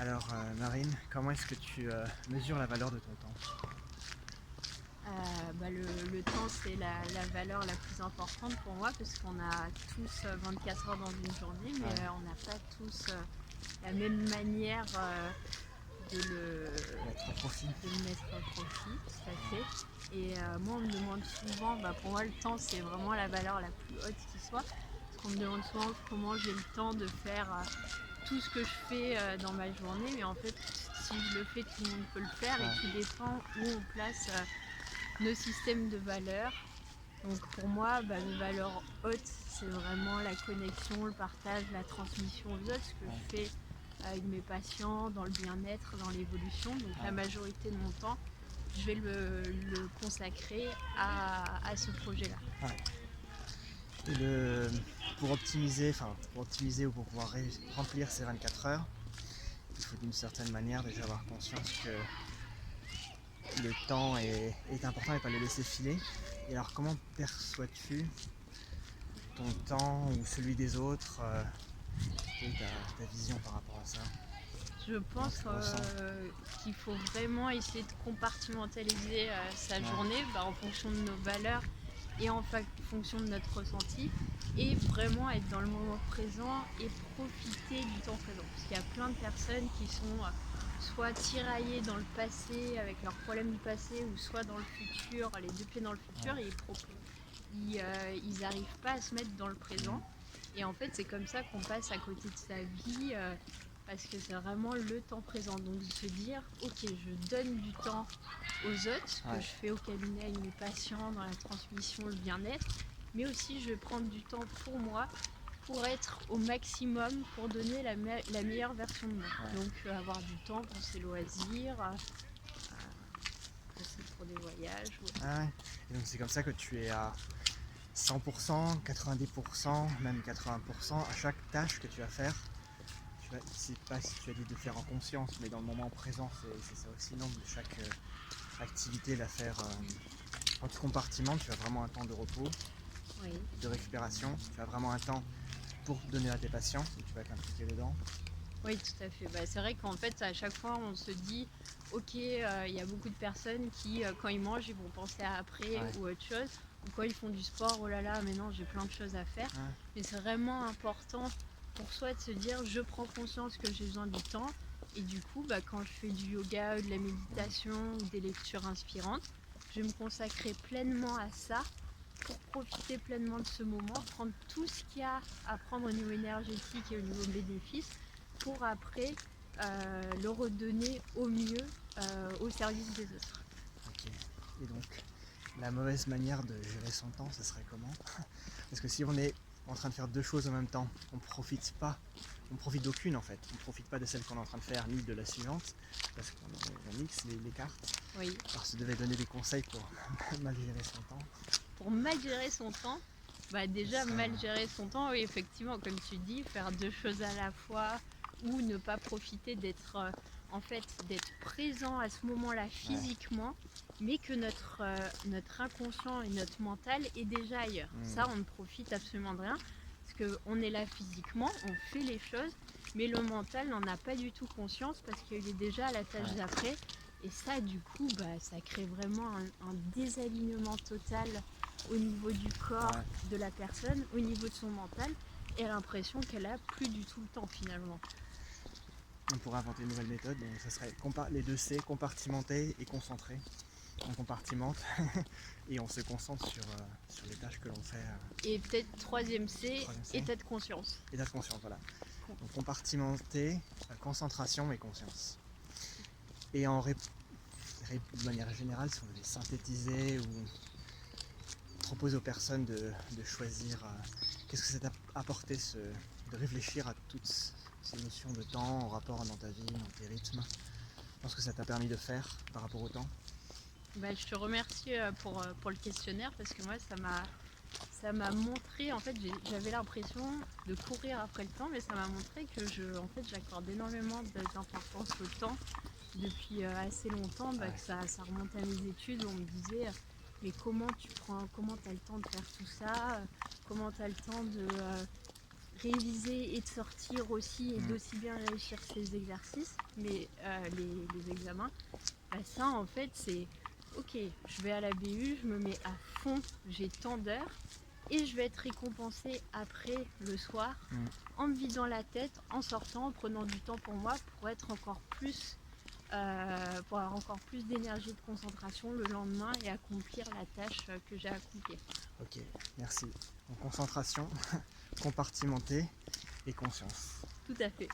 Alors, Marine, comment est-ce que tu mesures la valeur de ton temps? Le temps, c'est la valeur la plus importante pour moi parce qu'on a tous 24 heures dans une journée, mais Ouais, on n'a pas tous la même manière de, le, mettre à profit. de le mettre à profit, tout à fait. Et moi, on me demande souvent, pour moi, le temps, c'est vraiment la valeur la plus haute qui soit. Parce qu'on me demande souvent comment j'ai le temps de faire tout ce que je fais dans ma journée, mais en fait, si je le fais, tout le monde peut le faire et Ouais, tout dépend où on place nos systèmes de valeurs. Donc pour moi, mes valeurs hautes, c'est vraiment la connexion, le partage, la transmission aux autres, ce que ouais, je fais avec mes patients, dans le bien-être, dans l'évolution. Donc la ouais. majorité de mon temps, je vais le consacrer à ce projet-là. Ouais. Et pour optimiser ou pour pouvoir remplir ces 24 heures, il faut d'une certaine manière déjà avoir conscience que le temps est important et pas le laisser filer. Et alors, comment perçois-tu ton temps ou celui des autres et ta vision par rapport à ça? Je Comment pense tu le ressens? qu'il faut vraiment essayer de compartimentaliser sa Ouais, journée en fonction de nos valeurs et en fonction de notre ressenti et vraiment être dans le moment présent et profiter du temps présent. Parce qu'il y a plein de personnes qui sont soit tiraillées dans le passé avec leurs problèmes du passé ou soit dans le futur, les deux pieds dans le futur ouais. et ils arrivent pas à se mettre dans le présent. Mm. Et en fait, c'est comme ça qu'on passe à côté de sa vie parce que c'est vraiment le temps présent. Donc de se dire, ok, je donne du temps aux autres, ce que Ouais, je fais au cabinet avec mes patients, dans la transmission, le bien-être, mais aussi je vais prendre du temps pour moi, pour être au maximum, pour donner la meilleure version de moi. ouais. Donc avoir du temps pour ses loisirs, aussi pour des voyages. Ah ouais. Et donc c'est comme ça que tu es à 100%, 90%, même 80% à chaque tâche que tu vas faire. Tu vas, c'est pas si tu as dit de faire en conscience, mais dans le moment présent, c'est ça aussi, non? De chaque activité, la faire en compartiment, tu as vraiment un temps de repos, Oui. de récupération, tu as vraiment un temps pour donner à tes patients, et tu vas t'impliquer dedans. Oui, tout à fait. C'est vrai qu'en fait, à chaque fois, on se dit, ok, il y a beaucoup de personnes qui, quand ils mangent, ils vont penser à après Ouais, ou autre chose. Ou quand ils font du sport, oh là là, mais non, j'ai plein de choses à faire. ouais, Mais c'est vraiment important pour soi de se dire, je prends conscience que j'ai besoin du temps. Et du coup, quand je fais du yoga, ou de la méditation ou des lectures inspirantes, je vais me consacrer pleinement à ça pour profiter pleinement de ce moment, prendre tout ce qu'il y a à prendre au niveau énergétique et au niveau bénéfice pour après le redonner au mieux au service des autres. ok. Et donc, la mauvaise manière de gérer son temps, ce serait comment? Parce que si on est en train de faire deux choses en même temps, on profite pas, on profite d'aucune en fait. On profite pas de celle qu'on est en train de faire ni de la suivante, parce qu'on mixe les cartes. Oui, Alors si tu devais donner des conseils pour mal gérer son temps, pour mal gérer son temps, ce déjà serait... mal gérer son temps, oui, effectivement, comme tu dis, faire deux choses à la fois ou ne pas profiter d'être en fait d'être présent à ce moment-là Ouais. physiquement, mais que notre inconscient et notre mental est déjà ailleurs. Ça, Hmm. on ne profite absolument de rien parce qu'on est là physiquement, on fait les choses, mais le mental n'en a pas du tout conscience parce qu'il est déjà à la tâche Ouais. d'après. Et ça, du coup, ça crée vraiment un désalignement total au niveau du corps Ouais. de la personne, au niveau de son mental, et l'impression qu'elle a plus du tout le temps finalement. On pourrait inventer une nouvelle méthode, donc ça serait les deux C, compartimenter et concentrer. On compartimente et on se concentre sur les tâches que l'on fait. Et peut-être troisième C, Troisième C, état de conscience. état de conscience, voilà. Donc compartimenter, concentration et conscience. Et de manière générale, si on devait synthétiser ou proposer aux personnes de choisir, qu'est-ce que ça t'a apporté de réfléchir à toutes ces notions de temps en rapport dans ta vie, dans tes rythmes. Je pense que ça t'a permis de faire par rapport au temps. Je te remercie pour le questionnaire parce que moi ça m'a montré, en fait j'avais l'impression de courir après le temps, mais ça m'a montré que en fait, j'accorde énormément d'importance au temps depuis assez longtemps, Ouais. que ça remonte à mes études où on me disait mais comment tu as le temps de faire tout ça, comment tu as le temps de réviser et de sortir aussi et d'aussi bien réussir ses exercices, mais les examens, bah ça en fait c'est ok, je vais à la BU, je me mets à fond, j'ai tant d'heures et je vais être récompensée après le soir en me vidant la tête, en sortant, en prenant du temps pour moi pour être encore plus pour avoir encore plus d'énergie et de concentration le lendemain et accomplir la tâche que j'ai à accomplir. Ok, merci. Donc concentration, compartimenter et conscience. Tout à fait.